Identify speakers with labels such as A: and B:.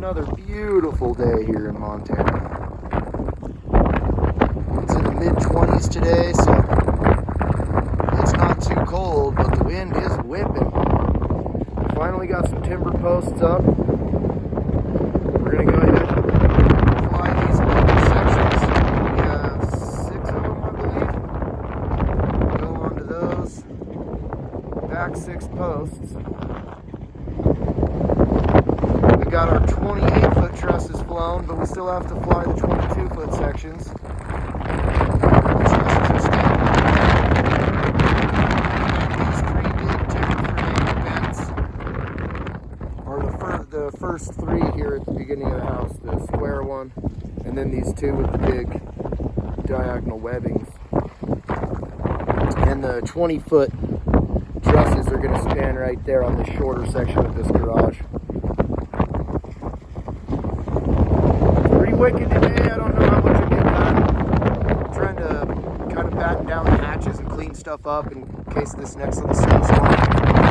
A: another beautiful day here in Montana. It's in the mid-20s today, so it's not too cold, but the wind is whipping. Finally got some timber posts up. We're going to go ahead and fly these open sections. We have 6 of them, I believe. Go onto those. Back 6 posts. We got our 28-foot trusses flown, but we still have to fly the 22-foot sections. The trusses are standing. These 3 big timber frame bents are the first 3 here at the beginning of the house. The square one, and then these 2 with the big diagonal webbings. And the 20-foot trusses are going to span right there on the shorter section of this garage. Pretty wicked today. I don't know how much I get done. I'm trying to kind of batten down the hatches and clean stuff up in case of this next little snowstorm.